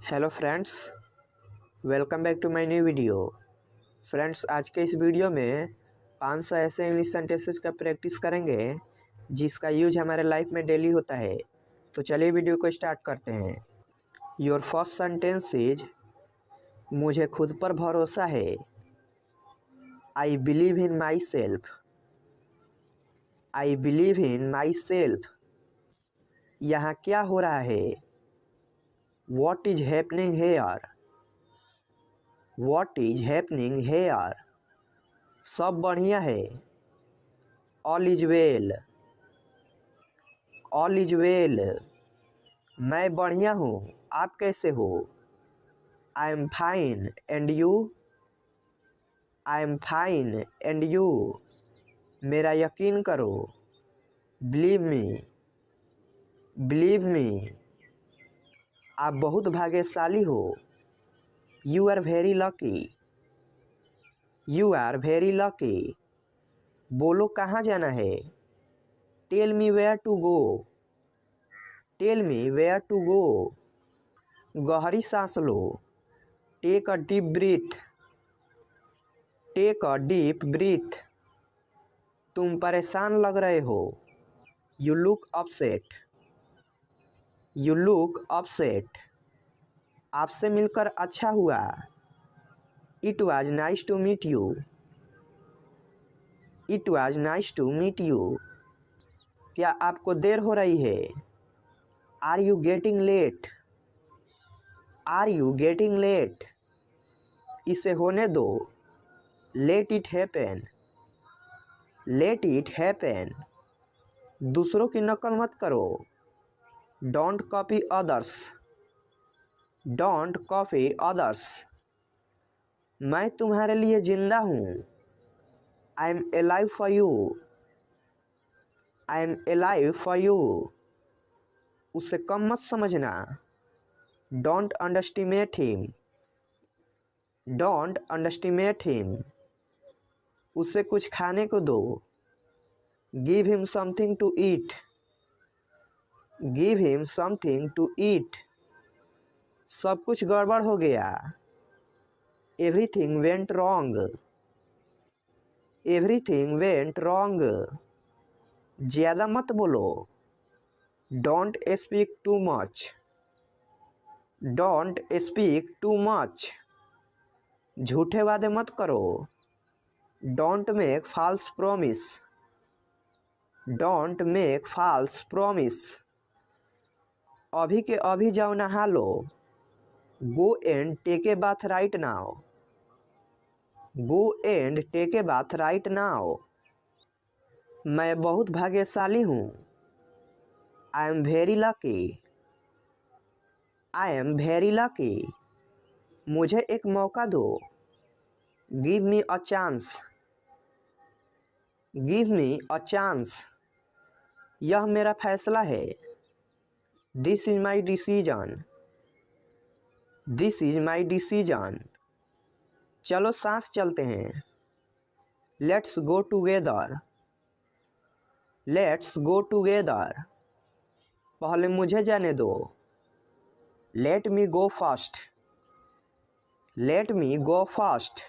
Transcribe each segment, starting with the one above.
Hello friends, welcome back to my new video. Friends, आज के इस वीडियो में 500 ऐसे इंग्लिश सेंटेंसेस का प्रैक्टिस करेंगे जिसका यूज हमारे लाइफ में डेली होता है। तो चलिए वीडियो को स्टार्ट करते हैं। योर फर्स्ट सेंटेंस इज मुझे खुद पर भरोसा है। I believe in myself. I believe in myself. यहाँ क्या हो रहा है? What is happening here. What is happening here. सब बढ़िया है। All is well. All is well. मैं बढ़िया हूँ, आप कैसे हो? I am fine and you. I am fine and you. मेरा यकीन करो। Believe me. Believe me. आप बहुत भाग्यशाली हो। You are very lucky. You are very lucky. बोलो कहाँ जाना है? Tell me where to go. Tell me where to go. गहरी सांस लो। Take a deep breath. Take a deep breath. तुम परेशान लग रहे हो। You look upset. You look upset. आपसे मिलकर अच्छा हुआ। It was nice to meet you. It was nice to meet you. क्या आपको देर हो रही है? Are you getting late. Are you getting late. इसे होने दो। Late it happen. Let it happen. दूसरों की नकल मत करो। Don't copy others. Don't copy others. मैं तुम्हारे लिए जिंदा हूँ। I am alive for you. I am alive for you. उसे कम मत समझना। Don't underestimate him. Don't underestimate him. उसे कुछ खाने को दो। Give him something to eat. Give him something to eat. सब कुछ गड़बड़ हो गया। Everything went wrong. Everything went wrong. ज़्यादा मत बोलो। Don't speak too much. Don't speak too much. झूठे वादे मत करो। Don't make false promise. Don't make false promise. अभी के अभी जाओ नहा लो। Go and take a bath right now. Go and take a bath right now. मैं बहुत भाग्यशाली हूँ। I am very lucky. I am very lucky. मुझे एक मौका दो। Give me a chance. Give me a chance. यह मेरा फैसला है। This is my decision. This is my decision. चलो साथ चलते हैं। Let's go together. Let's go together. पहले मुझे जाने दो। लेट मी गो फर्स्ट। लेट मी गो फर्स्ट।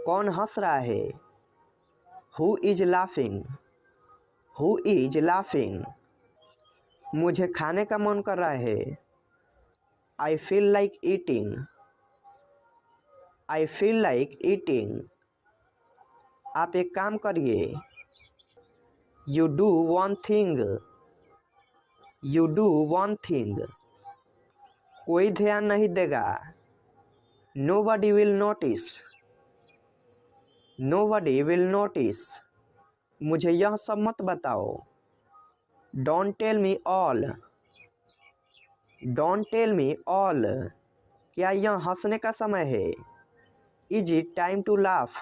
कौन हंस रहा है? Who is laughing. Who is laughing. मुझे खाने का मन कर रहा है। I feel like eating. I feel like eating. आप एक काम करिए। You do one thing. You do one thing. कोई ध्यान नहीं देगा। Nobody will notice. Nobody will notice. मुझे यह सब मत बताओ। Don't tell me all. Don't tell me all. क्या यह हंसने का समय है? Is it time to laugh.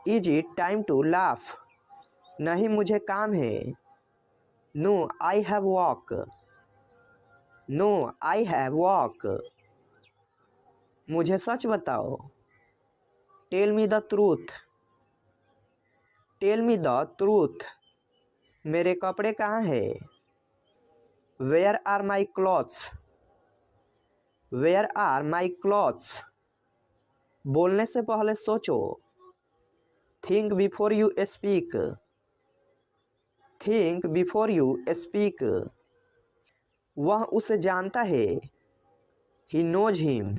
Is it time to laugh. नहीं, मुझे काम है। No I have work. No I have work. मुझे सच बताओ। Tell me the truth. Tell me the truth. मेरे कपड़े कहाँ हैं? Where are my clothes. Where are my clothes. बोलने से पहले सोचो। Think before you speak. Think before you speak. वह उसे जानता है। He knows him.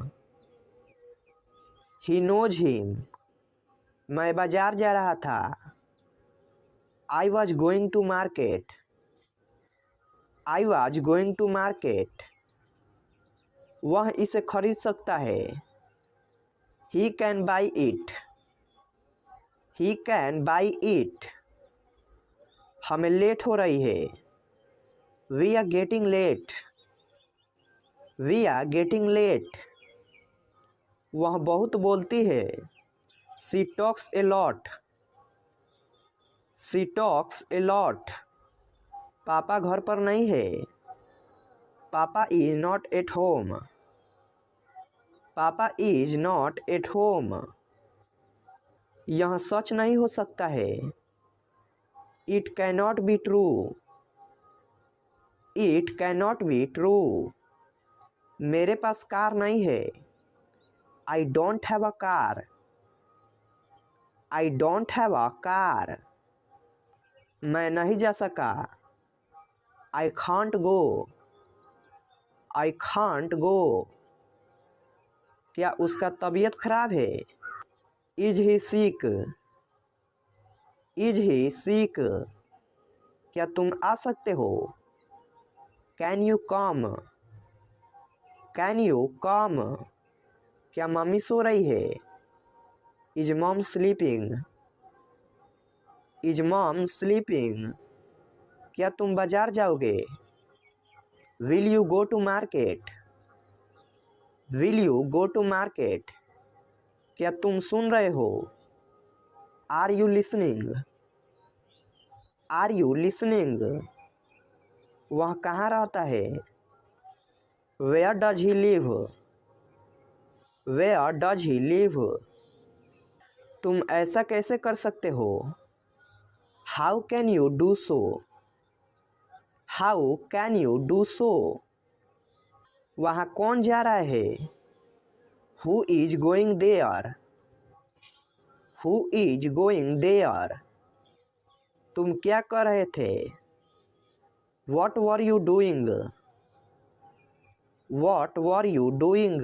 He knows him. मैं बाजार जा रहा था। I was going to market. I was going to market. वह इसे खरीद सकता है। He can buy it. He can buy it. हमें लेट हो रही है। We are getting late. We are getting late. वह बहुत बोलती है। She talks a lot. She talks a lot. पापा घर पर नहीं है। पापा इज नॉट एट होम। पापा इज नॉट एट होम। यह सच नहीं हो सकता है। It cannot be true. It cannot be true. मेरे पास कार नहीं है। I don't have a car. I don't have a car. मैं नहीं जा सका। I can't go. I can't go. क्या उसका तबीयत खराब है। Is he sick. Is he सिक। क्या तुम आ सकते हो। Can you come. Can you come. क्या मम्मी सो रही है। Is mom sleeping. Is mom sleeping. क्या तुम बाजार जाओगे। Will you go to market. Will you go to market. क्या तुम सुन रहे हो। Are you listening. Are you listening. वह कहाँ रहता है। Where does he live. Where does he live. तुम ऐसा कैसे कर सकते हो। How can you do so. How can you do so. वहाँ कौन जा रहा है। Who is going there. Who is going there. तुम क्या कर रहे थे। What were you doing. What were you doing.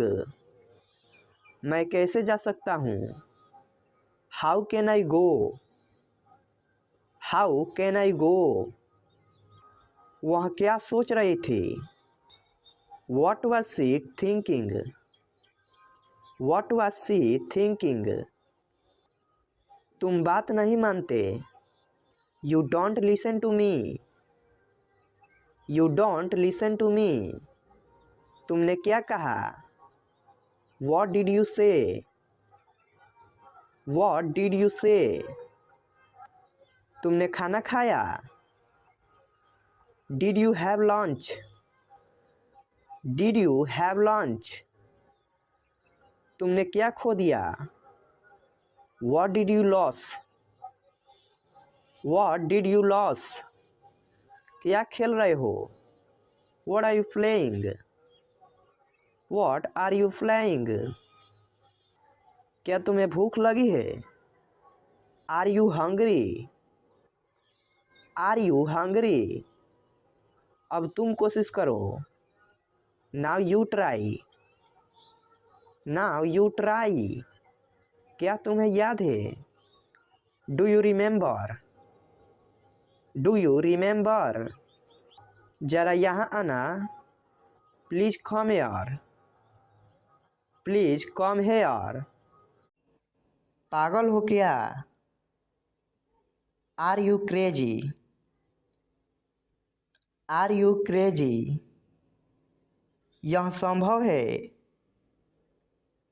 मैं कैसे जा सकता हूँ। How can I go. How can I go. वह क्या सोच रही थी। What was she thinking. What was she thinking. तुम बात नहीं मानते। You don't listen to me. You don't listen to मी। तुमने क्या कहा। What did you say. What did you say. तुमने खाना खाया। Did you have lunch. Did you have lunch. तुमने क्या खो दिया। What did you loss. What did you loss. क्या खेल रहे हो। What are you playing. What are you playing. क्या तुम्हें भूख लगी है। Are you hungry. Are you hungry. अब तुम कोशिश करो। Now you try. Now you try. क्या तुम्हें याद है। Do you remember. Do you remember. जरा यहाँ आना। Please come here. Please come here. पागल हो क्या। Are you crazy. Are you crazy. यह संभव है।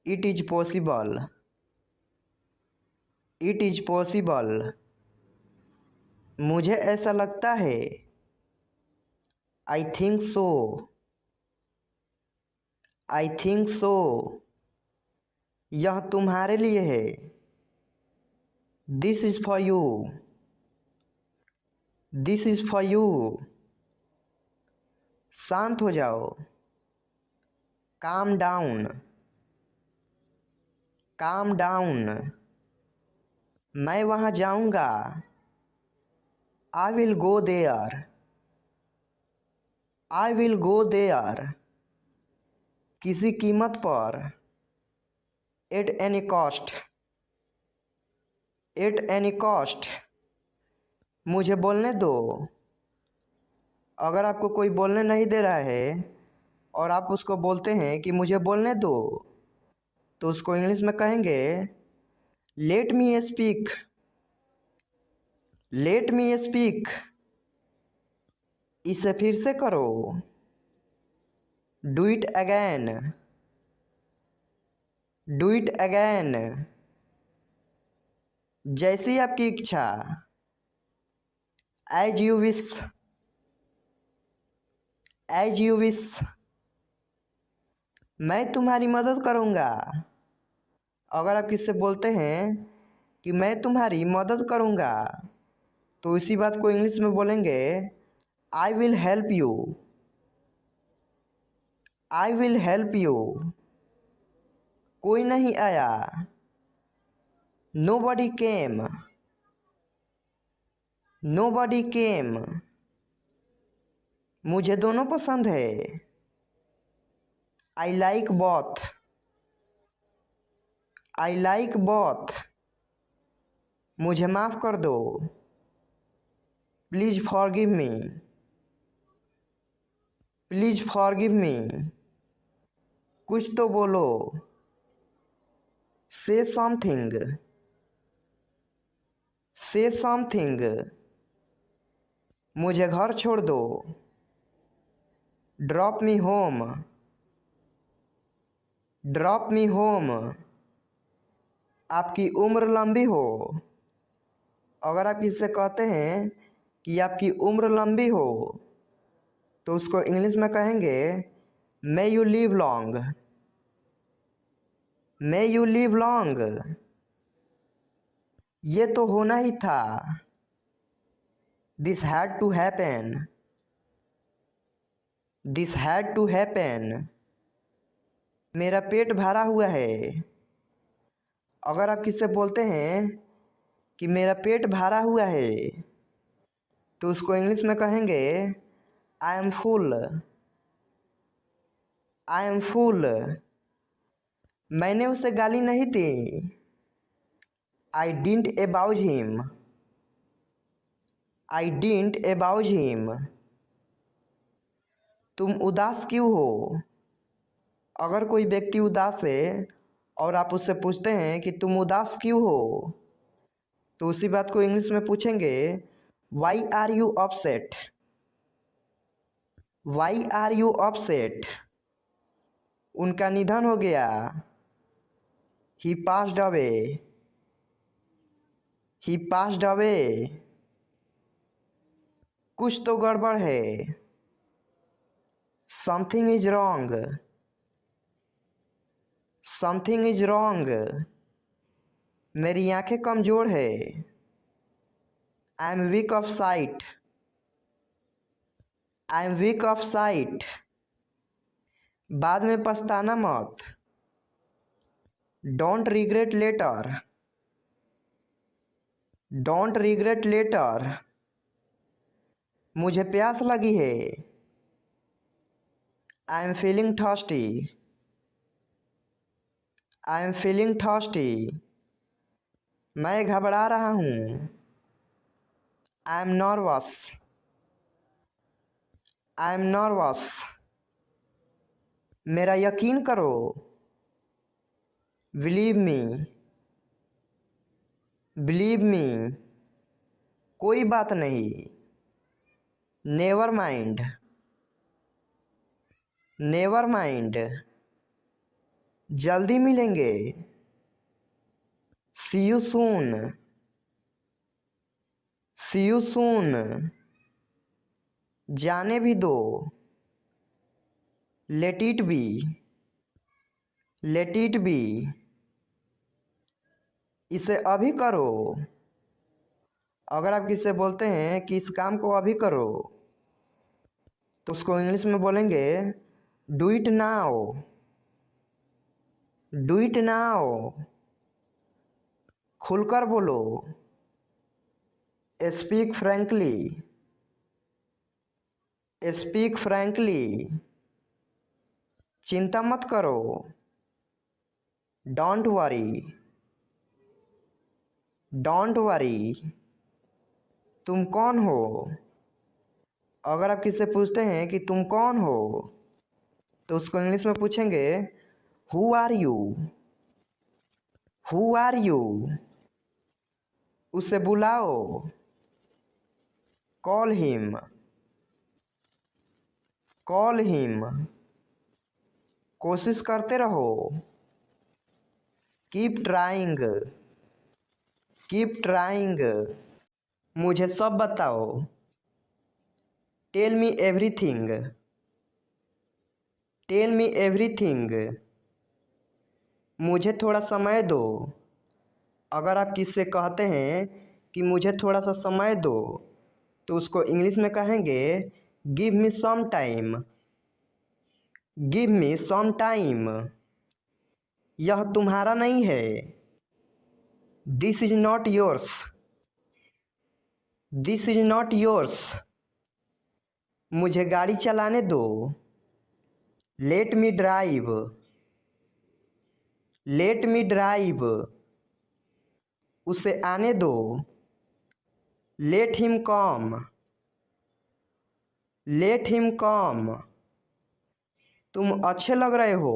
It is possible. It is possible. मुझे ऐसा लगता है। I think so. I think so. यह तुम्हारे लिए है। This is for you. This is for you. शांत हो जाओ। Calm down, calm down. मैं वहाँ जाऊँगा। I will go there, I will go there. किसी कीमत पर, at any cost, at any cost. मुझे बोलने दो। अगर आपको कोई बोलने नहीं दे रहा है और आप उसको बोलते हैं कि मुझे बोलने दो, तो उसको इंग्लिश में कहेंगे let me speak, let me speak. इसे फिर से करो, do it again, do it again. जैसी आपकी इच्छा, as you wish, as you wish. मैं तुम्हारी मदद करूँगा। अगर आप किससे बोलते हैं कि मैं तुम्हारी मदद करूँगा, तो इसी बात को इंग्लिश में बोलेंगे I will help you, I will help you. कोई नहीं आया, नोबडी केम, नोबडी केम। मुझे दोनों पसंद है, I like both, I like both. मुझे माफ़ कर दो, please forgive me, please forgive me. कुछ तो बोलो, से समथिंग, से समथिंग। मुझे घर छोड़ दो, drop me home, drop me home. आपकी उम्र लंबी हो। अगर आप इससे कहते हैं कि आपकी उम्र लंबी हो, तो उसको इंग्लिश में कहेंगे may you live long, may you live long. ये तो होना ही था, this had to happen, this had to happen. मेरा पेट भरा हुआ है। अगर आप किससे बोलते हैं कि मेरा पेट भरा हुआ है, तो उसको इंग्लिश में कहेंगे I am full, I am full. मैंने उसे गाली नहीं दी, I didn't abuse him, I didn't abuse him. तुम उदास क्यों हो। अगर कोई व्यक्ति उदास है और आप उससे पूछते हैं कि तुम उदास क्यों हो, तो उसी बात को इंग्लिश में पूछेंगे why are you upset, why are you upset. उनका निधन हो गया, he passed away, he passed away. कुछ तो गड़बड़ है, something is wrong, something is wrong. मेरी आंखें कमज़ोर है, I am weak of sight, I am weak of sight. बाद में पछताना मत, don't regret later, don't regret later. मुझे प्यास लगी है, I am feeling thirsty, I am feeling thirsty. मैं घबरा रहा हूँ, I M nervous, I am nervous. मेरा यकीन करो, बिलीव मी, बिलीव मी। कोई बात नहीं, नेवर माइंड, नेवर माइंड। जल्दी मिलेंगे, सी you soon, C you soon. जाने भी दो, let it be, let it be. इसे अभी करो। अगर आप किससे बोलते हैं कि इस काम को अभी करो, तो उसको इंग्लिश में बोलेंगे do it now, do it now, खुलकर बोलो। स्पीक फ्रैंकली, स्पीक फ्रैंकली, चिंता मत करो। डोंट वरी, डोंट वरी, तुम कौन हो। अगर आप किससे पूछते हैं कि तुम कौन हो, तो उसको इंग्लिश में पूछेंगे who are you, who are you. उसे बुलाओ, कॉल हिम, कॉल हिम, कोशिश करते रहो। कीप ट्राइंग, कीप ट्राइंग, मुझे सब बताओ। Tell me everything, tell me everything, मुझे थोड़ा समय दो। अगर आप किससे कहते हैं कि मुझे थोड़ा सा समय दो, तो उसको इंग्लिश में कहेंगे give me some time, give me some time. यह तुम्हारा नहीं है, this is not yours, this is not yours. मुझे गाड़ी चलाने दो, let me drive, let me drive. उसे आने दो, let him come, let him come. तुम अच्छे लग रहे हो।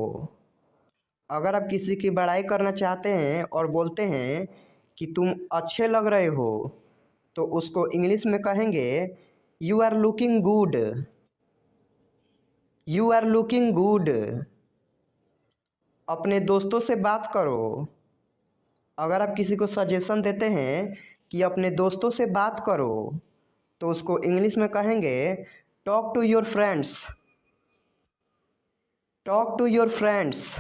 अगर आप किसी की बड़ाई करना चाहते हैं और बोलते हैं कि तुम अच्छे लग रहे हो, तो उसको इंग्लिश में कहेंगे you are looking good, you are looking good. अपने दोस्तों से बात करो। अगर आप किसी को सजेशन देते हैं कि अपने दोस्तों से बात करो, तो उसको इंग्लिश में कहेंगे talk to your friends, talk to your friends.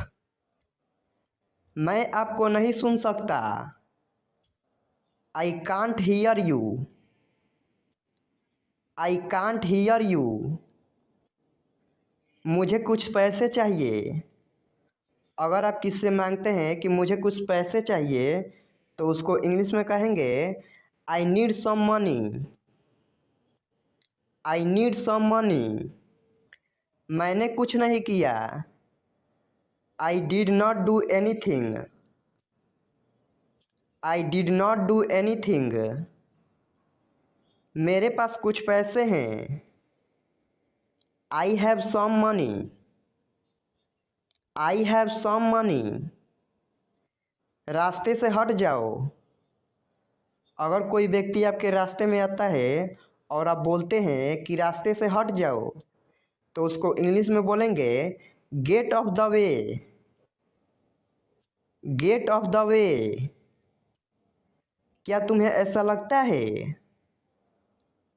मैं आपको नहीं सुन सकता, I can't hear you, I can't hear you. मुझे कुछ पैसे चाहिए। अगर आप किससे मांगते हैं कि मुझे कुछ पैसे चाहिए, तो उसको इंग्लिश में कहेंगे I need some money, I need some money. मैंने कुछ नहीं किया, I did not do anything, I did not do anything. मेरे पास कुछ पैसे हैं, I have some money, I have some money. रास्ते से हट जाओ। अगर कोई व्यक्ति आपके रास्ते में आता है और आप बोलते हैं कि रास्ते से हट जाओ, तो उसको इंग्लिश में बोलेंगे get off the way, get off the way. क्या तुम्हें ऐसा लगता है?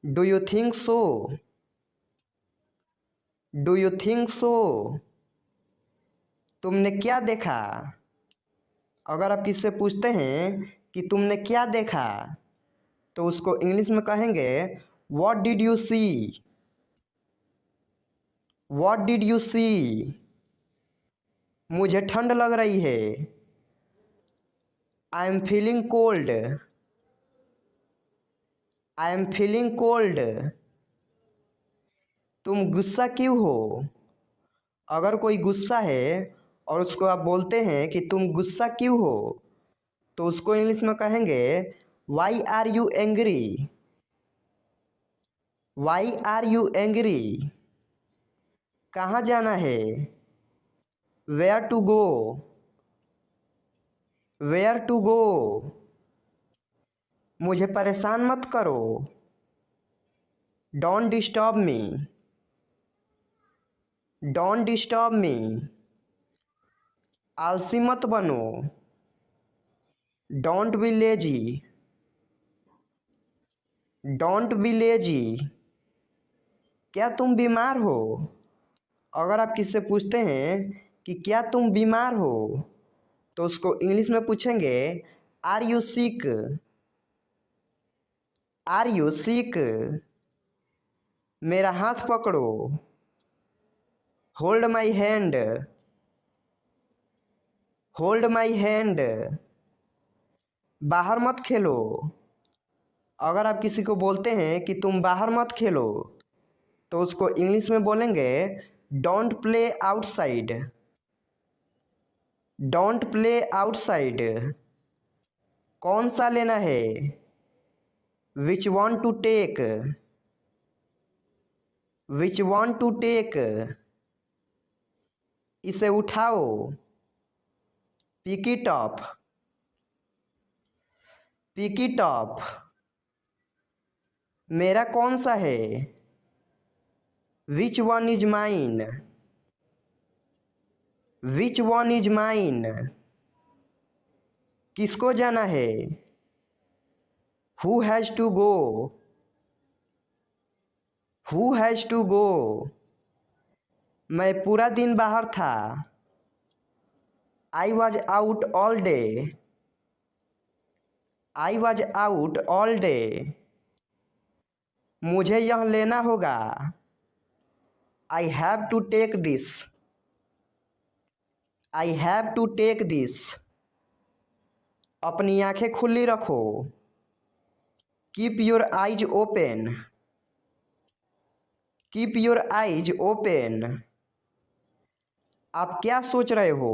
Do you think so, do you think so. तुमने क्या देखा? अगर आप किससे पूछते हैं कि तुमने क्या देखा, तो उसको इंग्लिश में कहेंगे what did you see, what did you see. मुझे ठंड लग रही है, I am feeling cold, I am feeling cold. तुम गुस्सा क्यों हो? अगर कोई गुस्सा है और उसको आप बोलते हैं कि तुम गुस्सा क्यों हो, तो उसको इंग्लिश में कहेंगे why are you angry, why are you angry. कहाँ जाना है? Where to go, where to go. मुझे परेशान मत करो, don't disturb me, don't disturb me. आलसी मत बनो, don't be lazy, don't be lazy. क्या तुम बीमार हो? अगर आप किससे पूछते हैं कि क्या तुम बीमार हो, तो उसको इंग्लिश में पूछेंगे are you sick, are you sick. मेरा हाथ पकड़ो, hold my hand, hold my hand, बाहर मत खेलो। अगर आप किसी को बोलते हैं कि तुम बाहर मत खेलो तो उसको इंग्लिश में बोलेंगे don't play outside. Don't play outside. कौन सा लेना है? Which one to take. Which one to take. इसे उठाओ, pick it up. Pick it up. मेरा कौन सा है? Which one is mine. Which one is mine. किसको जाना है? Who has to go. Who has to go. मैं पूरा दिन बाहर था। I was out all day. I was out all day. मुझे यह लेना होगा। I have to take this. I have to take this. अपनी आंखें खुली रखो। Keep your eyes open. Keep your eyes open. आप क्या सोच रहे हो?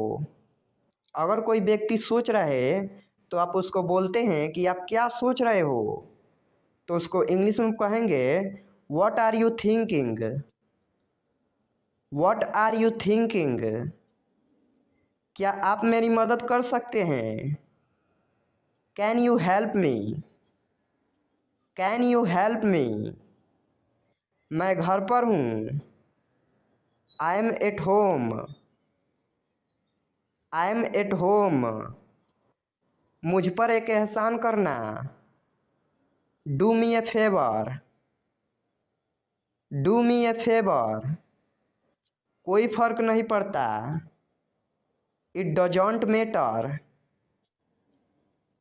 अगर कोई व्यक्ति सोच रहा है तो आप उसको बोलते हैं कि आप क्या सोच रहे हो, तो उसको इंग्लिश में कहेंगे what are you thinking. What are you thinking. क्या आप मेरी मदद कर सकते हैं? Can you help me. Can you help me. मैं घर पर हूँ। I am at home. I am at home. मुझ पर एक एहसान करना। Do me a favour. Do me a favour. कोई फर्क नहीं पड़ता। It doesn't matter.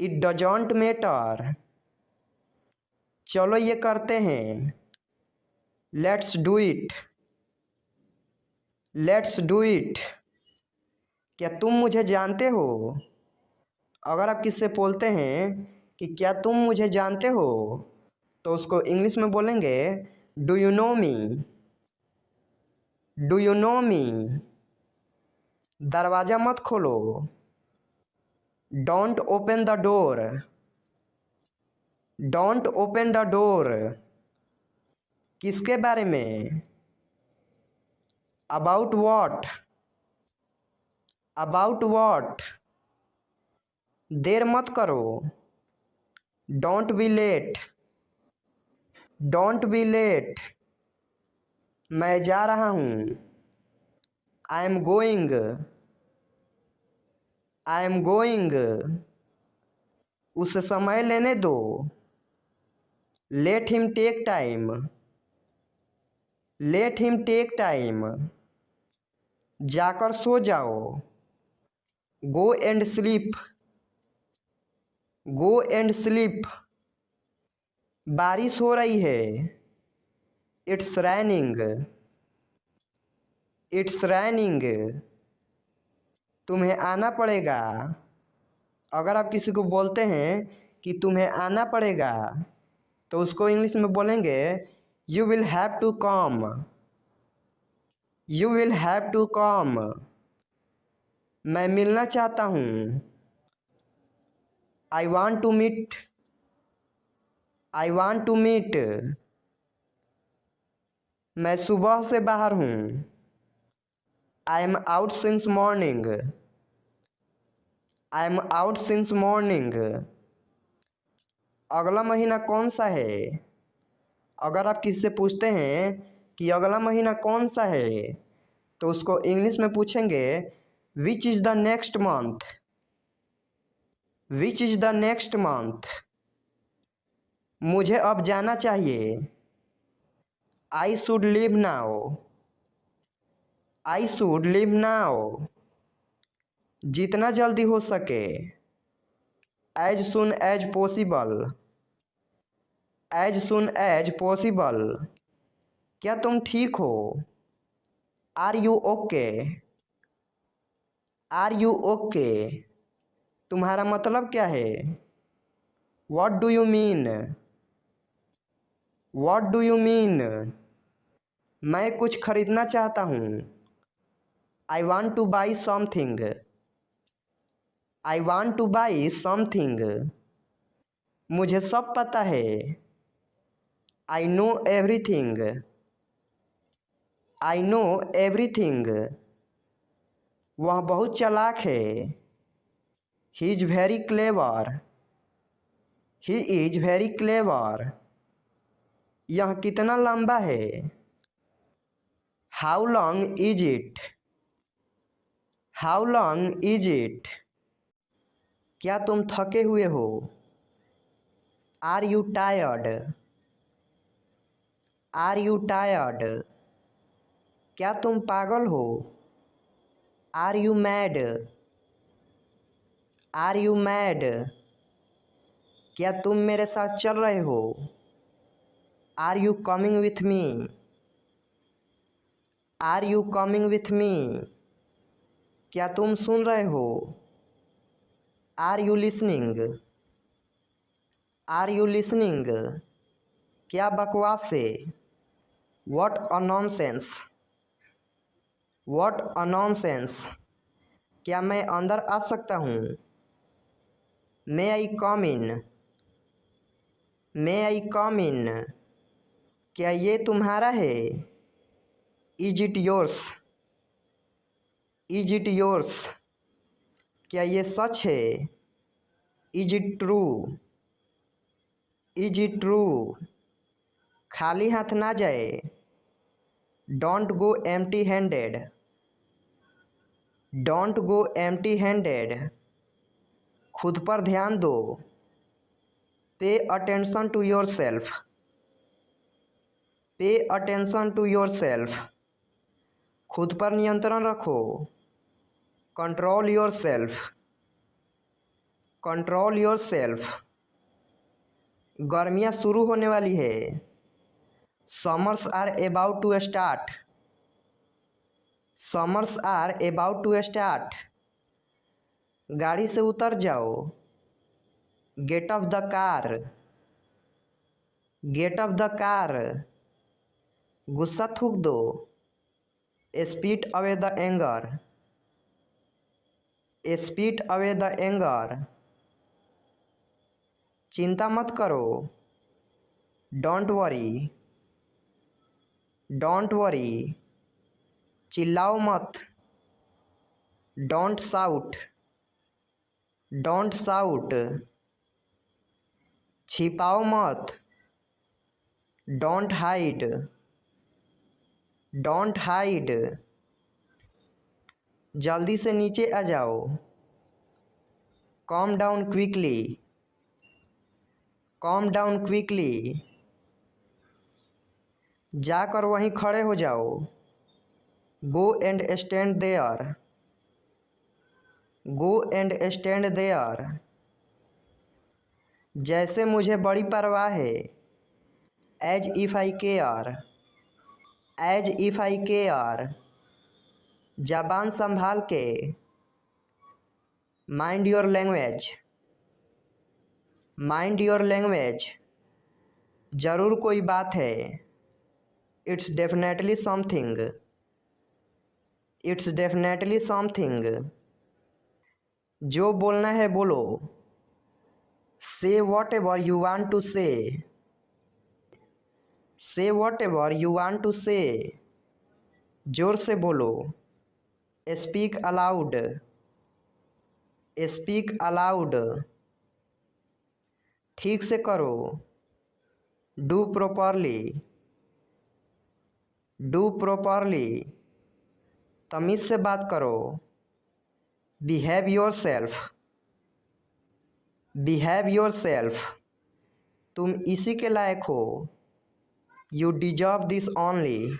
It doesn't matter. चलो ये करते हैं। Let's do it. Let's do it. क्या तुम मुझे जानते हो? अगर आप किससे बोलते हैं कि क्या तुम मुझे जानते हो, तो उसको इंग्लिश में बोलेंगे do you know me. Do you know me. दरवाज़ा मत खोलो। Don't open the door. Don't open the door. किसके बारे में? About what. About what. देर मत करो। Don't be late. Don't be late. मैं जा रहा हूँ। I am going. I am going. उसे समय लेने दो। Let him take time. Let him take time. जाकर सो जाओ। Go and sleep. Go and sleep. बारिश हो रही है। It's raining. It's raining. तुम्हें आना पड़ेगा। अगर आप किसी को बोलते हैं कि तुम्हें आना पड़ेगा, तो उसको इंग्लिश में बोलेंगे you will have to come. You will have to come. मैं मिलना चाहता हूँ। I want to meet. I want to meet. मैं सुबह से बाहर हूँ। I am out since morning. I am out since morning. अगला महीना कौन सा है? अगर आप किसी से पूछते हैं कि अगला महीना कौन सा है, तो उसको इंग्लिश में पूछेंगे which is the next month. Which is the next month. मुझे अब जाना चाहिए। I should leave now. I should leave now. जितना जल्दी हो सके। As soon as possible. As soon as possible. क्या तुम ठीक हो? Are you okay. Are you okay? तुम्हारा मतलब क्या है? What do you mean? What do you mean? मैं कुछ खरीदना चाहता हूँ। I want to buy something. I want to buy something. मुझे सब पता है। I know everything. I know everything. वह बहुत चालाक है। He is very clever. He is very clever. यह कितना लंबा है? How long is it? How long is it? क्या तुम थके हुए हो? Are you tired? Are you tired? क्या तुम पागल हो? Are you mad? Are you mad? क्या तुम मेरे साथ चल रहे हो? Are you coming with me? Are you coming with me? क्या तुम सुन रहे हो? Are you listening? Are you listening? क्या बकवास है? What a nonsense? What a nonsense? क्या मैं अंदर आ सकता हूँ? मे आई कम इन? मे आई कम इन? क्या ये तुम्हारा है? Is it yours? Is it yours? क्या ये सच है? Is it true? Is it true? खाली हाथ ना जाए। Don't go empty handed. Don't go empty handed. खुद पर ध्यान दो। Pay attention to yourself. Pay attention to yourself. खुद पर नियंत्रण रखो। Control yourself. Control yourself. गर्मियाँ शुरू होने वाली है। Summers are about to start. Summers are about to start. गाड़ी से उतर जाओ। Get off the car. Get off the car. गुस्सा थूक दो। Speed away the anger. Speed away the anger. चिंता मत करो। Don't worry. Don't worry. चिल्लाओ मत। Don't shout. Don't shout. छिपाओ मत। Don't hide. Don't hide. जल्दी से नीचे आ जाओ। Come down quickly. Come down quickly. जाकर वहीं खड़े हो जाओ। Go and stand there. Go and stand there. जैसे मुझे बड़ी परवाह है। As if I care. As if I care. जबान संभाल के। Mind your language. Mind your language. ज़रूर कोई बात है। It's definitely something. It's definitely something. जो बोलना है बोलो। Say whatever you want to say. Say whatever you want to say. जोर से बोलो। Speak aloud. Speak aloud. ठीक से करो। Do properly. Do properly. तमीज़ से बात करो। Behave yourself. Behave your self. तुम इसी के लायक हो। You deserve this only.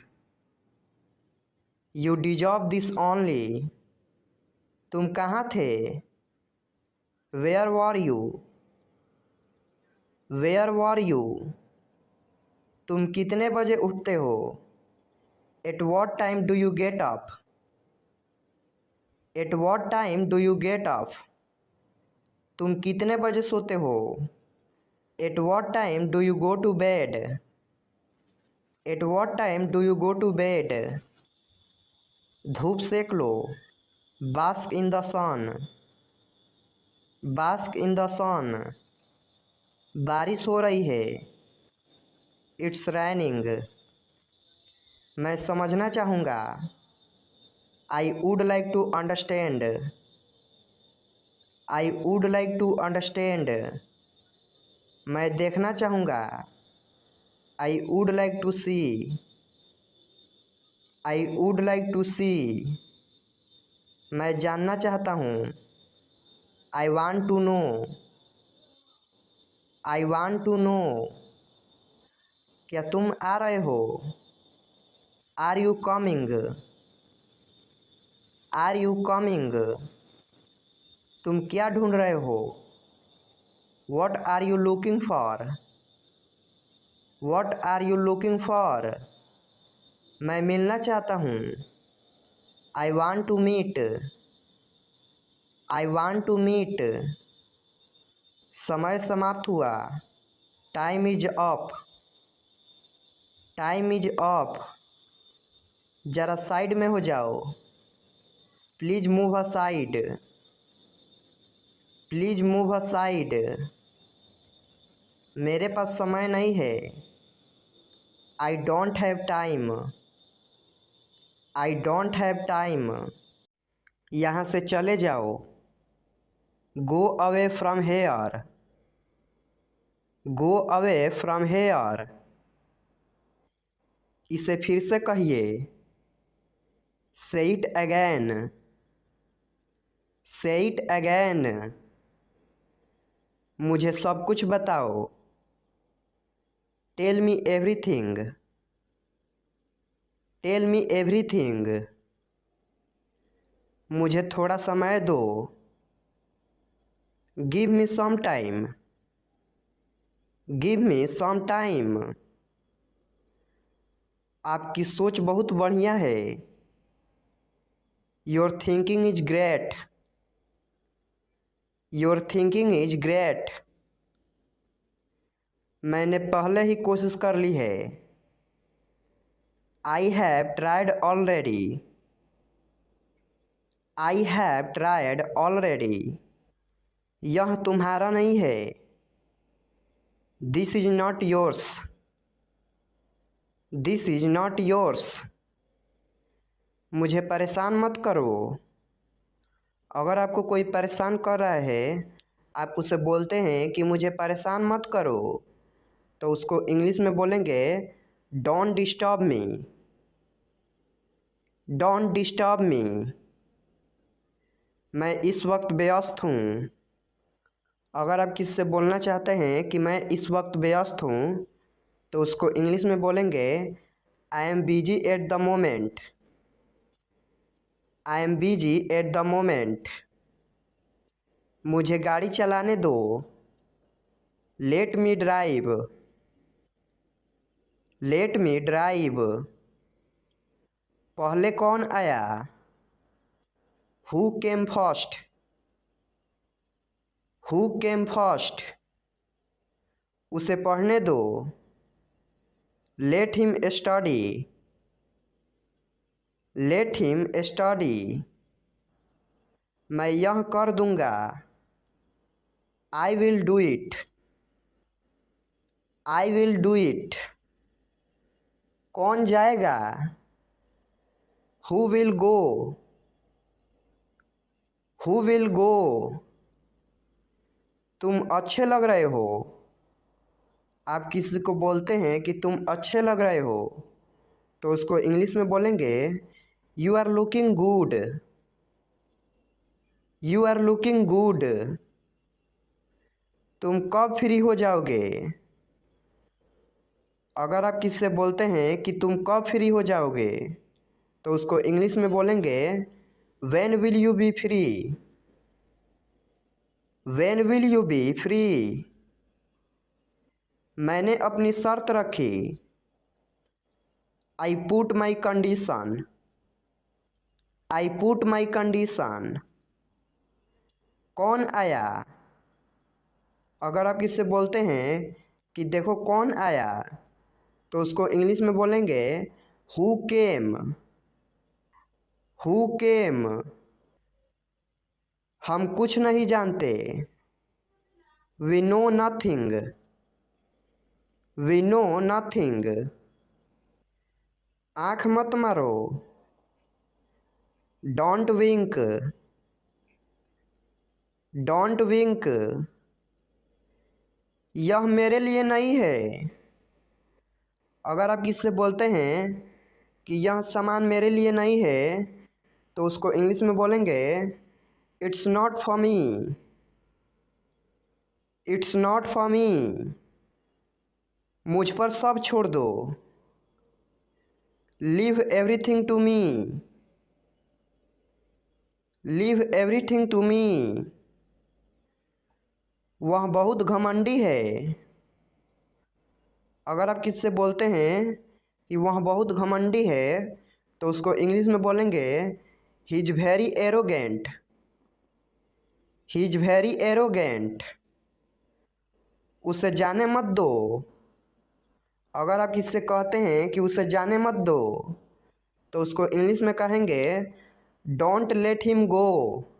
You deserve this only. तुम कहाँ थे? Where were you? Where were you? तुम कितने बजे उठते हो? At what time do you get up? At what time do you get up? तुम कितने बजे सोते हो? At what time do you go to bed? At what time do you go to bed? धूप सेक लो। Bask in the sun. Bask in the sun. बारिश हो रही है। It's raining. मैं समझना चाहूँगा। I would like to understand. I would like to understand. मैं देखना चाहूँगा। I would like to see. I would like to see. मैं जानना चाहता हूँ। I want to know. I want to know. क्या तुम आ रहे हो? Are you coming? Are you coming? तुम क्या ढूंढ रहे हो? What are you looking for? What are you looking for? मैं मिलना चाहता हूँ। I want to meet. I want to meet. समय समाप्त हुआ। Time is up. Time is up. ज़रा साइड में हो जाओ। Please move aside. Please move aside. मेरे पास समय नहीं है। I don't have time. I don't have time. यहाँ से चले जाओ। Go away from here. Go away from here. इसे फिर से कहिए। Say it again. Say it again. मुझे सब कुछ बताओ। Tell me everything. Tell me everything. मुझे थोड़ा समय दो। Give me some time. Give me some time. आपकी सोच बहुत बढ़िया है। Your thinking is great. Your thinking is great. मैंने पहले ही कोशिश कर ली है। I have tried already. I have tried already. यह तुम्हारा नहीं है। This is not yours. This is not yours. मुझे परेशान मत करो। अगर आपको कोई परेशान कर रहा है, आप उसे बोलते हैं कि मुझे परेशान मत करो, तो उसको इंग्लिश में बोलेंगे don't disturb me. Don't disturb मी। मैं इस वक्त व्यस्त हूँ। अगर आप किसी से बोलना चाहते हैं कि मैं इस वक्त व्यस्त हूँ, तो उसको इंग्लिश में बोलेंगे I am busy at the moment. I am busy at the moment. मुझे गाड़ी चलाने दो। Let me drive. Let me drive. पहले कौन आया? Who came first? Who came first? उसे पढ़ने दो। Let him study. Let him study. मैं यह कर दूंगा। I will do it. I will do it. कौन जाएगा? Who will go? Who will go? तुम अच्छे लग रहे हो। आप किसी को बोलते हैं कि तुम अच्छे लग रहे हो, तो उसको इंग्लिश में बोलेंगे you are looking good. You are looking good. तुम कब फ्री हो जाओगे? अगर आप किसी से बोलते हैं कि तुम कब फ्री हो जाओगे, तो उसको इंग्लिश में बोलेंगे when will you B free. When will you B free. मैंने अपनी शर्त रखी। I put my condition. I put my condition. कौन आया? अगर आप किससे बोलते हैं कि देखो कौन आया, तो उसको इंग्लिश में बोलेंगे हु केम। Who came. हम कुछ नहीं जानते। We know nothing. We know nothing. आँख मत मारो। Don't wink. Don't wink. यह मेरे लिए नहीं है। अगर आप किससे बोलते हैं कि यह सामान मेरे लिए नहीं है, तो उसको इंग्लिश में बोलेंगे it's not for me. It's not for me. मुझ पर सब छोड़ दो। Leave everything to me. Leave everything to me. वह बहुत घमंडी है। अगर आप किससे बोलते हैं कि वह बहुत घमंडी है, तो उसको इंग्लिश में बोलेंगे he is very arrogant. He is very arrogant. उसे जाने मत दो। अगर आप किससे कहते हैं कि उसे जाने मत दो, तो उसको इंग्लिश में कहेंगे don't let him go.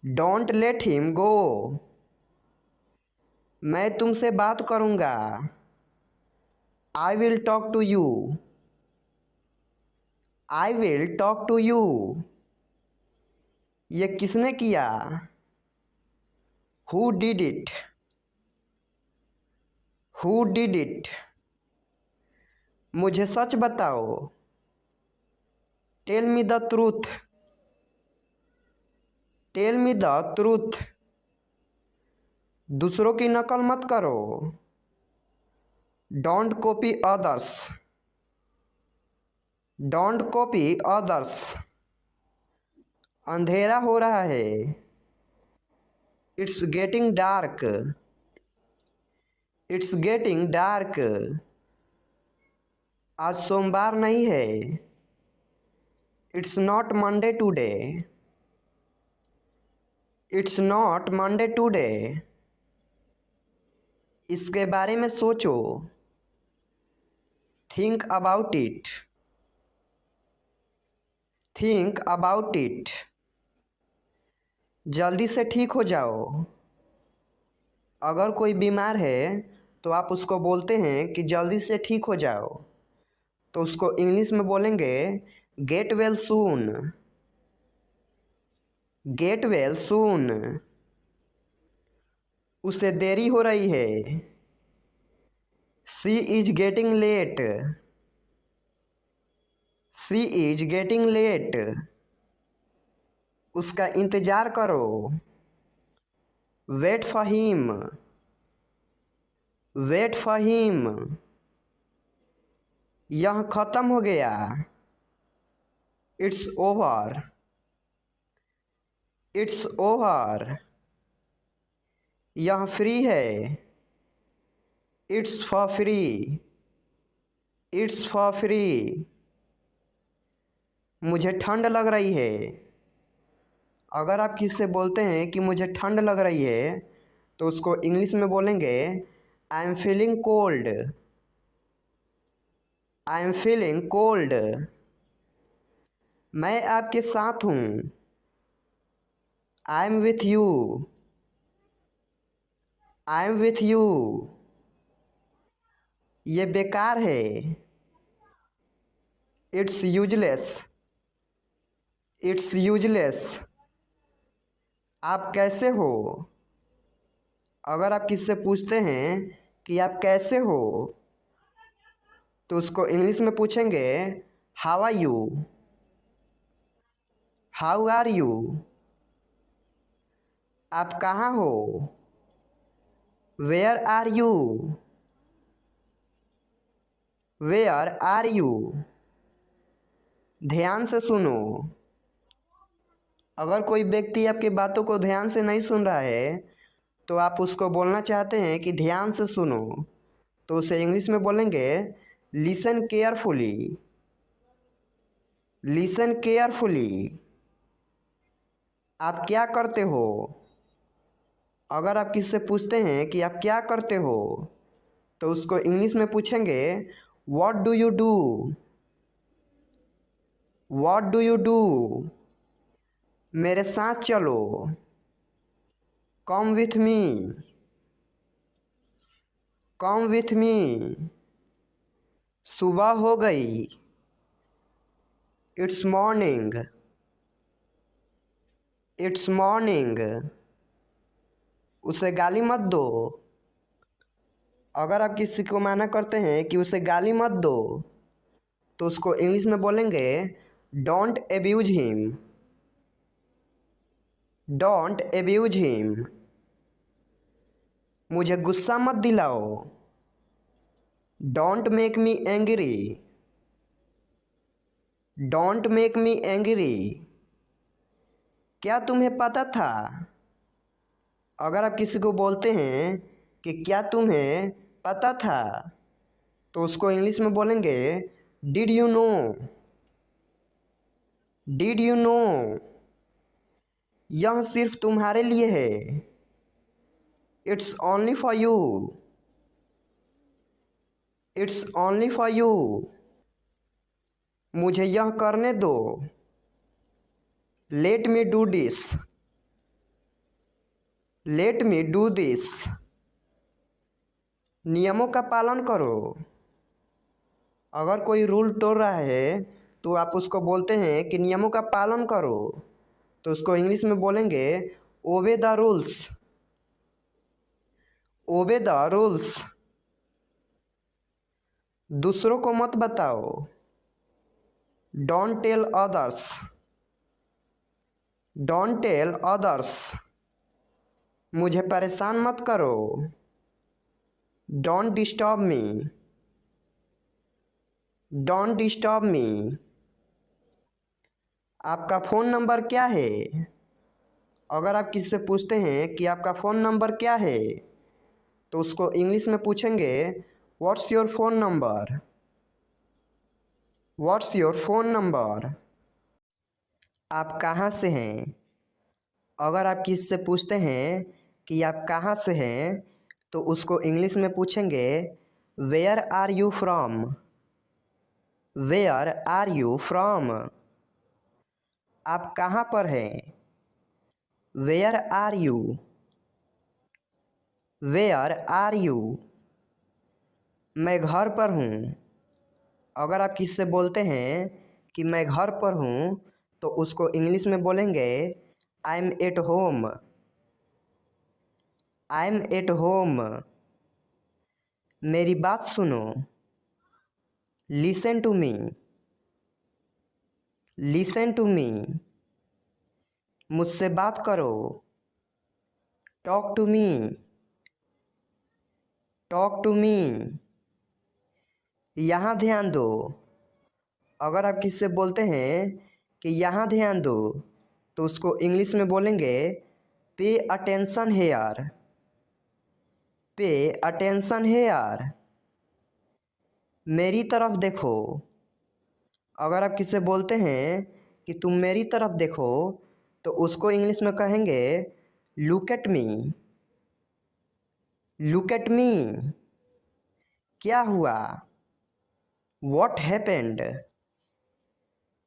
Don't let him go. मैं तुमसे बात करूँगा। I will talk to you. I will talk to you. ये किसने किया? Who did it. Who did it. मुझे सच बताओ। Tell me the truth. Tell me the truth. दूसरों की नकल मत करो। Don't copy others. Don't copy others. अंधेरा हो रहा है। It's getting dark. It's getting dark. आज सोमवार नहीं है। It's not Monday today. It's not Monday today. इसके बारे में सोचो। Think about it. Think about it. जल्दी से ठीक हो जाओ। अगर कोई बीमार है, तो आप उसको बोलते हैं कि जल्दी से ठीक हो जाओ, तो उसको इंग्लिश में बोलेंगे get well soon. Get well soon. उसे देरी हो रही है। She is getting late. She is getting late. उसका इंतज़ार करो। Wait for him. Wait for him. यह ख़त्म हो गया। It's over. It's over. यह फ्री है। It's for free. It's for free. मुझे ठंड लग रही है। अगर आप किससे बोलते हैं कि मुझे ठंड लग रही है, तो उसको इंग्लिश में बोलेंगे I am feeling cold. I am feeling cold. मैं आपके साथ हूँ। I am with you. I am with you. ये बेकार है। It's useless. It's useless. आप कैसे हो? अगर आप किससे पूछते हैं कि आप कैसे हो, तो उसको इंग्लिश में पूछेंगे how are you. How are you. आप कहाँ हो? Where are you. Where are you. ध्यान से सुनो। अगर कोई व्यक्ति आपकी बातों को ध्यान से नहीं सुन रहा है, तो आप उसको बोलना चाहते हैं कि ध्यान से सुनो, तो उसे इंग्लिश में बोलेंगे लिसन केयरफुली। Listen carefully. आप क्या करते हो? अगर आप किसी से पूछते हैं कि आप क्या करते हो तो उसको इंग्लिश में पूछेंगे what do you do. What do you do. मेरे साथ चलो। Come with me. Come with me. सुबह हो गई। It's morning. It's morning. उसे गाली मत दो। अगर आप किसी को मना करते हैं कि उसे गाली मत दो तो उसको इंग्लिश में बोलेंगे don't abuse him. Don't abuse him. मुझे गुस्सा मत दिलाओ। Don't make me angry. Don't make me angry. क्या तुम्हें पता था? अगर आप किसी को बोलते हैं कि क्या तुम्हें पता था तो उसको इंग्लिश में बोलेंगे did you know. Did you know. यह सिर्फ तुम्हारे लिए है। It's only for you. It's only for you. मुझे यह करने दो। Let me do this. Let me do this. नियमों का पालन करो। अगर कोई रूल तोड़ रहा है तो आप उसको बोलते हैं कि नियमों का पालन करो तो उसको इंग्लिश में बोलेंगे obey the rules. Obey the rules. दूसरों को मत बताओ। Don't tell others. Don't tell others. मुझे परेशान मत करो। Don't disturb me. Don't disturb me. आपका फ़ोन नंबर क्या है? अगर आप किसी से पूछते हैं कि आपका फ़ोन नंबर क्या है तो उसको इंग्लिश में पूछेंगे what's your phone number. What's your phone number. आप कहाँ से हैं? अगर आप किसी से पूछते हैं कि आप कहाँ से हैं तो उसको इंग्लिश में पूछेंगे where are you from. Where are you from. आप कहाँ पर हैं? Where are you. Where are you. मैं घर पर हूँ। अगर आप किसी से बोलते हैं कि मैं घर पर हूँ तो उसको इंग्लिश में बोलेंगे I am at home. I am at home. मेरी बात सुनो। Listen to me. Listen to me. मुझसे बात करो। Talk to me. Talk to me. यहाँ ध्यान दो। अगर आप किसी से बोलते हैं कि यहाँ ध्यान दो तो उसको इंग्लिश में बोलेंगे pay attention here. Pay attention here. मेरी तरफ देखो। अगर आप किसी से बोलते हैं कि तुम मेरी तरफ देखो तो उसको इंग्लिश में कहेंगे look at me. Look at me. क्या हुआ? What happened.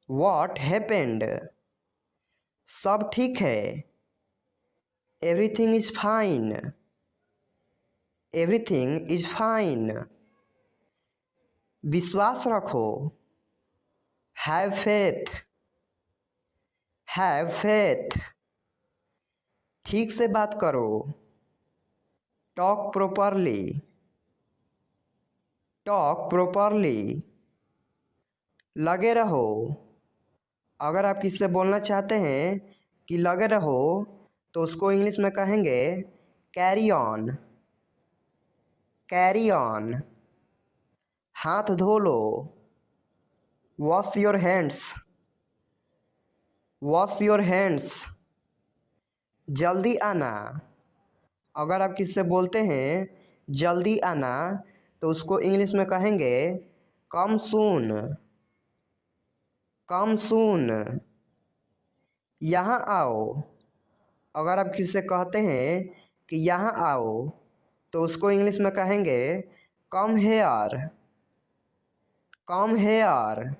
What happened. सब ठीक है। Everything is fine. Everything is fine. विश्वास रखो। Have faith. Have faith. ठीक से बात करो। Talk properly. Talk properly. लगे रहो। अगर आप किसी से बोलना चाहते हैं कि लगे रहो तो उसको इंग्लिश में कहेंगे कैरी ऑन। Carry on. हाथ धो लो। Wash your hands. Wash your hands. जल्दी आना। अगर आप किसी से बोलते हैं जल्दी आना तो उसको इंग्लिश में कहेंगे कम सून। कम सून, यहाँ आओ। अगर आप किसी से कहते हैं कि यहाँ आओ तो उसको इंग्लिश में कहेंगे कम हेयर, कम हेयर।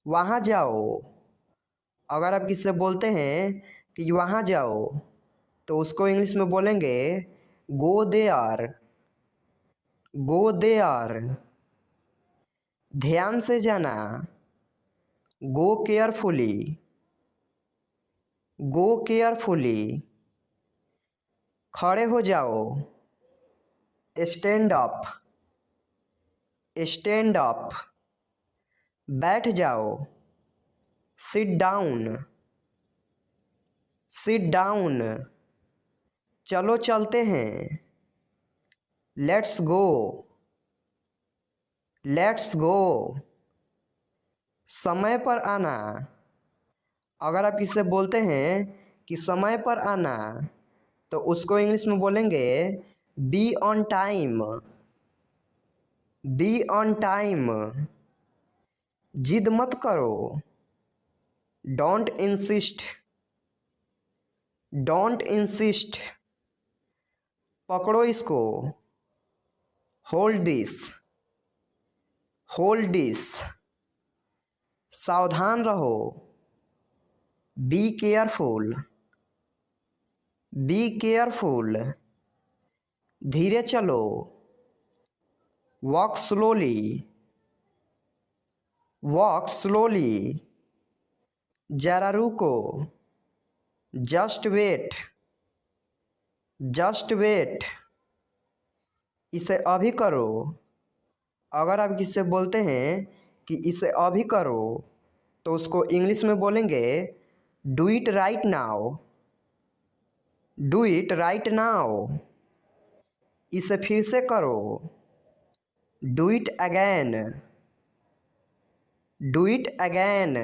वहाँ जाओ। अगर आप किसी से बोलते हैं कि वहाँ जाओ तो उसको इंग्लिश में बोलेंगे गो देयर, गो देयर। ध्यान से जाना, गो केयरफुली, गो केयरफुली। खड़े हो जाओ, स्टैंड अप, स्टैंड अप। बैठ जाओ, सिट डाउन, सिट डाउन। चलो चलते हैं, लेट्स गो, लेट्स गो। समय पर आना। अगर आप किसी से बोलते हैं कि समय पर आना तो उसको इंग्लिश में बोलेंगे be on time, be on time. जिद मत करो, डोंट इंसिस्ट, डोंट इंसिस्ट। पकड़ो इसको, होल्ड दिस, होल्ड दिस। सावधान रहो, बी केयरफुल, बी केयरफुल। धीरे चलो, वॉक स्लोली, वॉक स्लोली। जरा रुको, जस्ट वेट, जस्ट वेट। इसे अभी करो। अगर आप किसी से बोलते हैं कि इसे अभी करो तो उसको इंग्लिश में बोलेंगे do it right now, do it right now. इसे फिर से करो, do it again, do it again.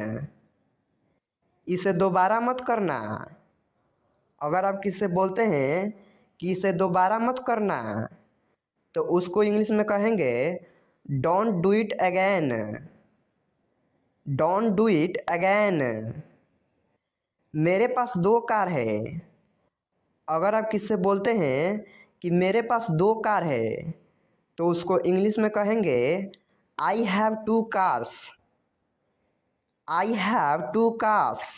इसे दोबारा मत करना। अगर आप किसी से बोलते हैं कि इसे दोबारा मत करना तो उसको इंग्लिश में कहेंगे don't do it again, don't do it again. मेरे पास 2 कार है। अगर आप किसी से बोलते हैं कि मेरे पास 2 कार है तो उसको इंग्लिश में कहेंगे I have 2 cars, I have 2 cars.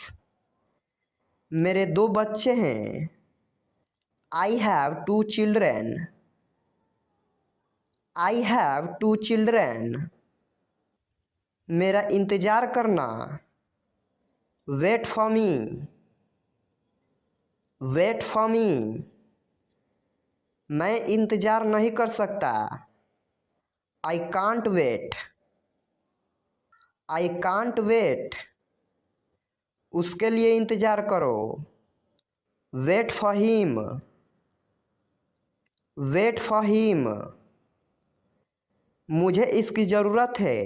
मेरे 2 बच्चे हैं। I have 2 children, I have 2 children. मेरा इंतज़ार करना, wait for me, wait for me. मैं इंतज़ार नहीं कर सकता, I can't wait, I can't wait. उसके लिए इंतज़ार करो, wait for him, wait for him. मुझे इसकी ज़रूरत है।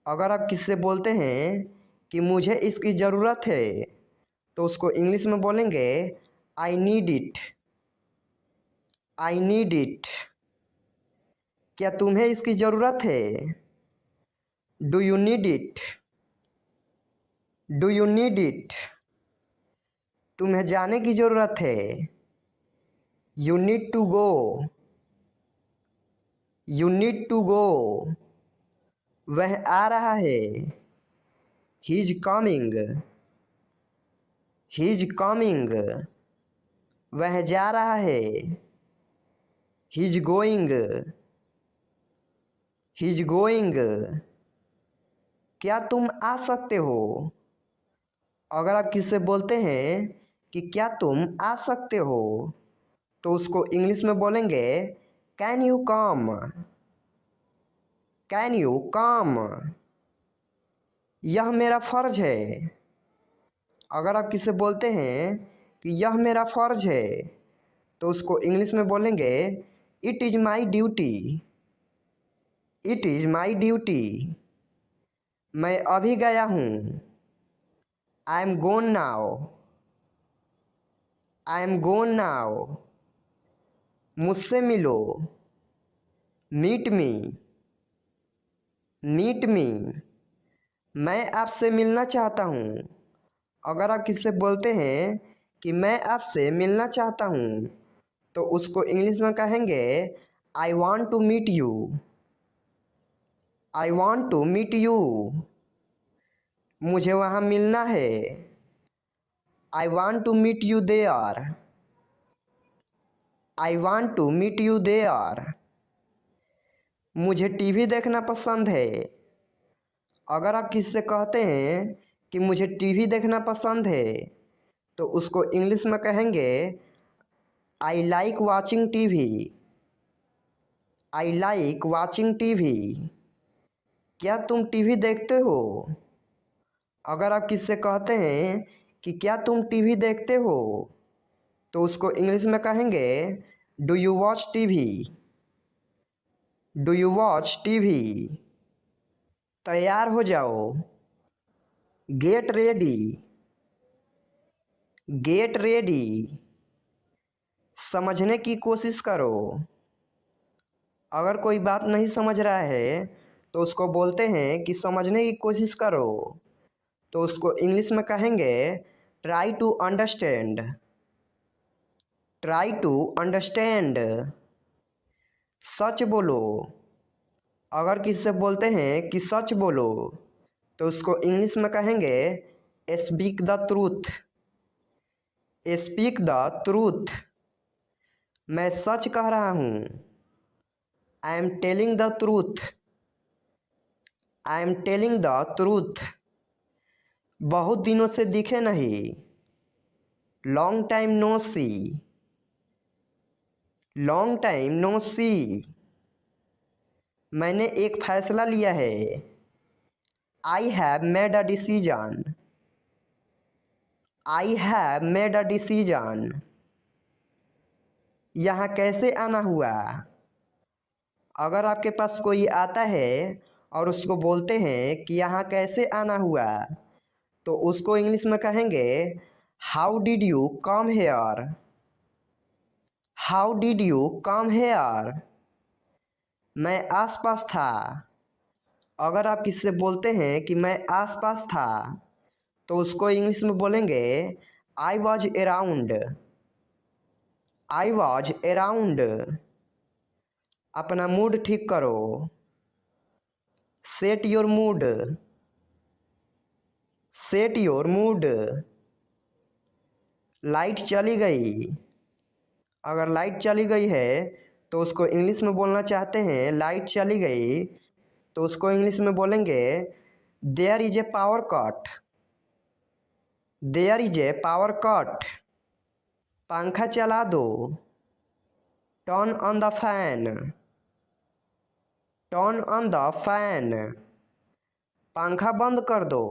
अगर आप किसी से बोलते हैं कि मुझे इसकी ज़रूरत है तो उसको इंग्लिश में बोलेंगे I need it, I need it. क्या तुम्हें इसकी ज़रूरत है? Do you need it, do you need it. तुम्हें जाने की ज़रूरत है, you need to go, you need to go. वह आ रहा है, he is coming, he is coming. वह जा रहा है, he is going, he is going. क्या तुम आ सकते हो? अगर आप किसी से बोलते हैं कि क्या तुम आ सकते हो तो उसको इंग्लिश में बोलेंगे can you come, can you कम। यह मेरा फ़र्ज है। अगर आप किसी से बोलते हैं कि यह मेरा फ़र्ज है तो उसको इंग्लिश में बोलेंगे it is my duty, it is my duty. मैं अभी गया हूँ, I M gone now, I am gone now. मुझसे मिलो, मीट मी, मीट मी। मैं आपसे मिलना चाहता हूँ। अगर आप किसी से बोलते हैं कि मैं आपसे मिलना चाहता हूँ तो उसको इंग्लिश में कहेंगे I want to meet you. I want to meet you. मुझे वहाँ मिलना है। I want to meet you there. I want to meet you there. मुझे टीवी देखना पसंद है। अगर आप किसी से कहते हैं कि मुझे टीवी देखना पसंद है तो उसको इंग्लिश में कहेंगे I like watching TV. I like watching TV. क्या तुम टीवी देखते हो? अगर आप किसी से कहते हैं कि क्या तुम टीवी देखते हो तो उसको इंग्लिश में कहेंगे do you watch TV. Do you watch TV. तैयार हो जाओ। Get ready. Get ready. समझने की कोशिश करो। अगर कोई बात नहीं समझ रहा है तो उसको बोलते हैं कि समझने की कोशिश करो तो उसको इंग्लिश में कहेंगे try to understand. Try to understand. सच बोलो। अगर किसी से बोलते हैं कि सच बोलो तो उसको इंग्लिश में कहेंगे speak the truth. Speak the truth. मैं सच कह रहा हूँ। I am telling the truth. I am telling the truth. बहुत दिनों से दिखे नहीं। लॉन्ग टाइम नो सी। लॉन्ग टाइम नो सी। मैंने एक फैसला लिया है। I have made a decision. I have made a decision. यहाँ कैसे आना हुआ? अगर आपके पास कोई आता है और उसको बोलते हैं कि यहाँ कैसे आना हुआ तो उसको इंग्लिश में कहेंगे how did you come here. How did you come here. मैं आसपास था। अगर आप किसी से बोलते हैं कि मैं आसपास था तो उसको इंग्लिश में बोलेंगे I was around. I was around. अपना मूड ठीक करो। Set your mood. Set your mood. Light चली गई। अगर लाइट चली गई है तो उसको इंग्लिश में बोलना चाहते हैं लाइट चली गई तो उसको इंग्लिश में बोलेंगे there is a power cut. There is a power cut. पंखा चला दो। Turn on the fan. Turn on the fan. पंखा बंद कर दो।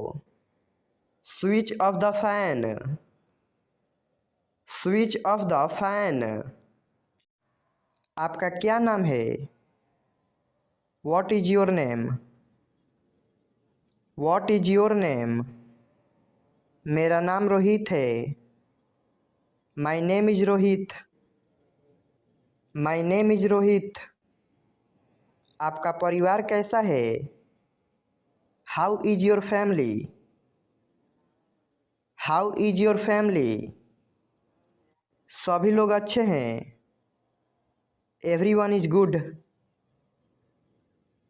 Switch off the fan. Switch off the fan. आपका क्या नाम है? What is your name? What is your name? मेरा नाम रोहित है। My name is Rohit. My name is Rohit. आपका परिवार कैसा है? How is your family? How is your family? सभी लोग अच्छे हैं। Everyone is good.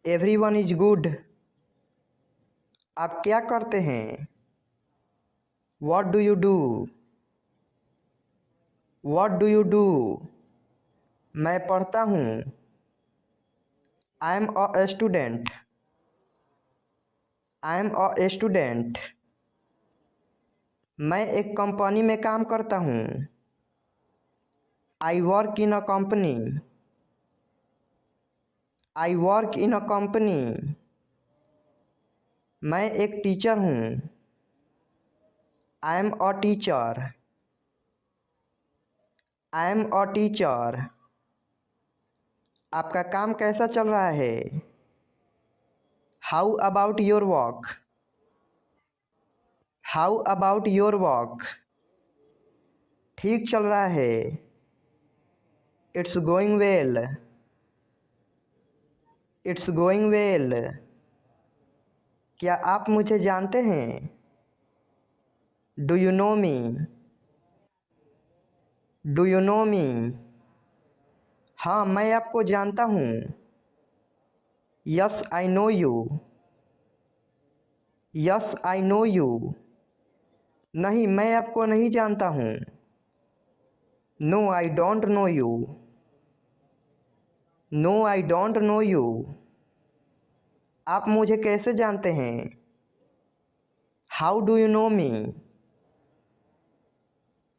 Everyone is good. आप क्या करते हैं? What do you do? What do you do? मैं पढ़ता हूँ। I am a student. I am a student. मैं एक कंपनी में काम करता हूँ। I work in a company. I work in a company. मैं एक टीचर हूँ। I am a teacher. I am a teacher. आपका काम कैसा चल रहा है? How about your work? How about your work? ठीक चल रहा है। It's going well. It's going well. क्या आप मुझे जानते हैं? Do you know me? Do you know me? हाँ, मैं आपको जानता हूँ। Yes I know you. Yes I know you. नहीं, मैं आपको नहीं जानता हूँ। No I don't know you. No I don't know you. आप मुझे कैसे जानते हैं? How do you know me?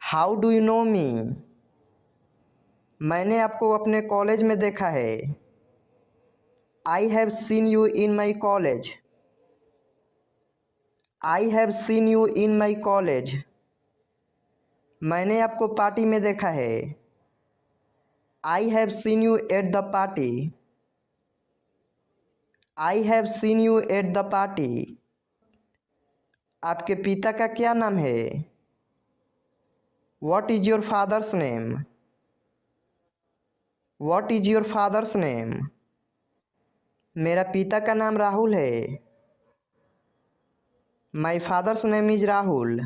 How do you know me? मैंने आपको अपने कॉलेज में देखा है। I have seen you in my college. I have seen you in my college. मैंने आपको पार्टी में देखा है। I have seen you at the party. I have seen you at the party. आपके पिता का क्या नाम है? What is your father's name? What is your father's name? मेरा पिता का नाम राहुल है। माई father's name is Rahul.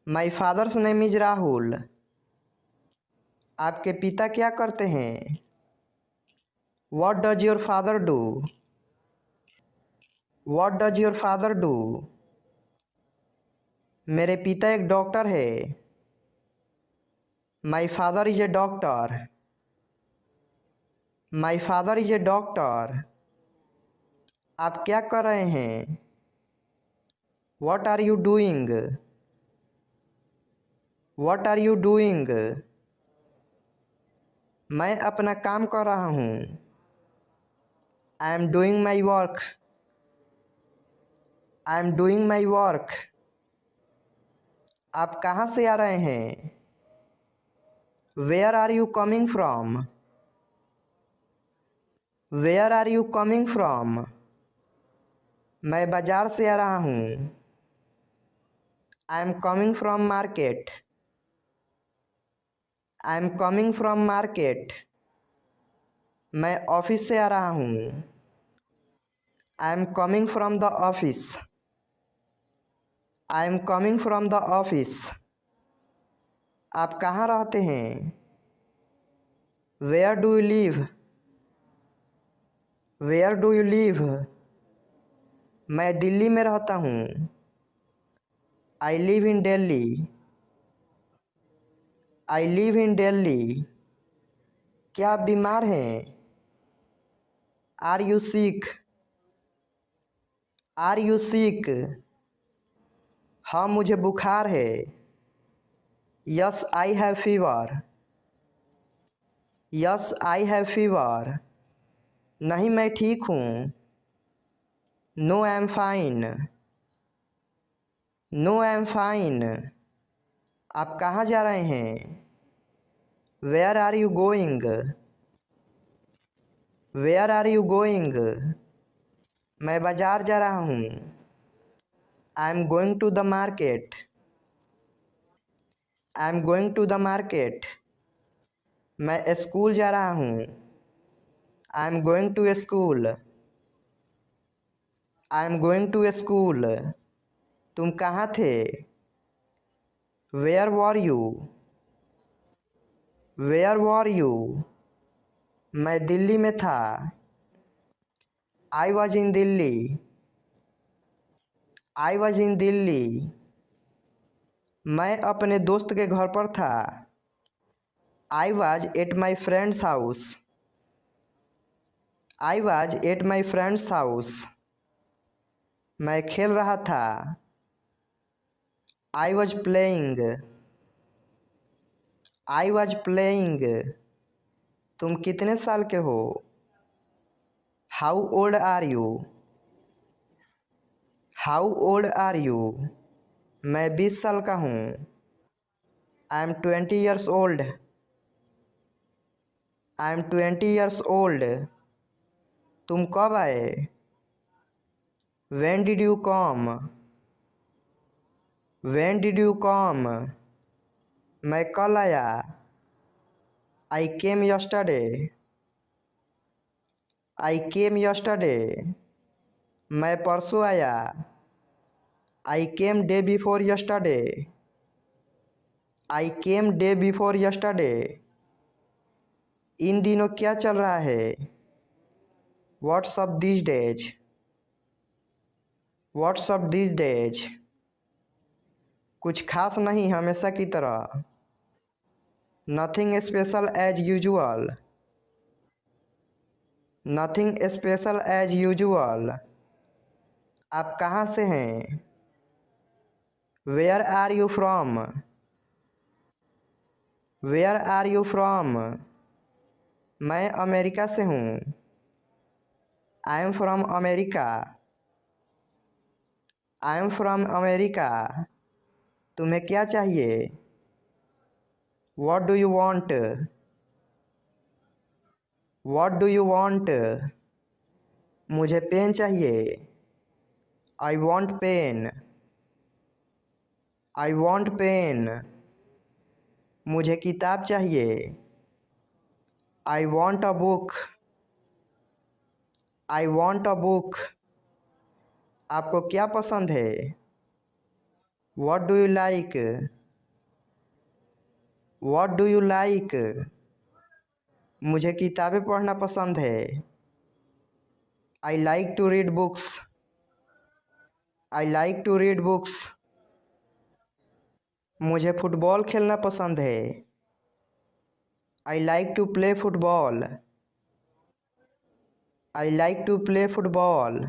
My father's name is Rahul. आपके पिता क्या करते हैं? What does your father do? What does your father do? मेरे पिता एक डॉक्टर है। My father is a doctor. My father is a doctor. आप क्या कर रहे हैं? What are you doing? What are you doing? मैं अपना काम कर रहा हूँ। I am doing my work. I am doing my work. आप कहाँ से आ रहे हैं? Where are you coming from? Where are you coming from? मैं बाजार से आ रहा हूँ। I am coming from market. I am coming from market. मैं ऑफिस से आ रहा हूँ। I am coming from the office. I am coming from the office. आप कहाँ रहते हैं? Where do you live? Where do you live? मैं दिल्ली में रहता हूँ। I live in Delhi. I live in Delhi. क्या आप बीमार हैं? Are you sick? Are you sick? हाँ, मुझे बुखार है। Yes I have fever. Yes I have fever. नहीं, मैं ठीक हूँ। No I am fine. No I am fine. आप कहाँ जा रहे हैं? Where are you going? Where are you going? मैं बाजार जा रहा हूँ। I am going to the market. I am going to the market. मैं स्कूल जा रहा हूँ। I am going to school. I am going to school. तुम कहाँ थे? Where were you? Where were you? मैं दिल्ली में था। I was in Delhi. I was in Delhi. मैं अपने दोस्त के घर पर था। I was at my friend's house. I was at my friend's house. मैं खेल रहा था। I was playing. I was playing. तुम कितने साल के हो? How old are you? How old are you? मैं 20 साल का हूँ। I am 20 years old. I am 20 years old. तुम कब आए? When did you come? When did you come? मैं कल आया। I came yesterday. I came yesterday. मैं परसों आया। I came day before yesterday. I came day before yesterday. इन दिनों क्या चल रहा है? What's up these days. What's up these days. कुछ खास नहीं, हमेशा की तरह। Nothing special as usual. Nothing special as usual. आप कहाँ से हैं? Where are you from. Where are you from. मैं अमेरिका से हूँ। I am from America. I am from America. तुम्हें क्या चाहिए? What do you want. What do you want. मुझे पेन चाहिए। I want pen. I want pen. मुझे किताब चाहिए। I want a book. I want a book. आपको क्या पसंद है? What do you like. What do you like. मुझे किताबें पढ़ना पसंद है। I like to read books. I like to read books. मुझे फुटबॉल खेलना पसंद है। I like to play football. I like to play football.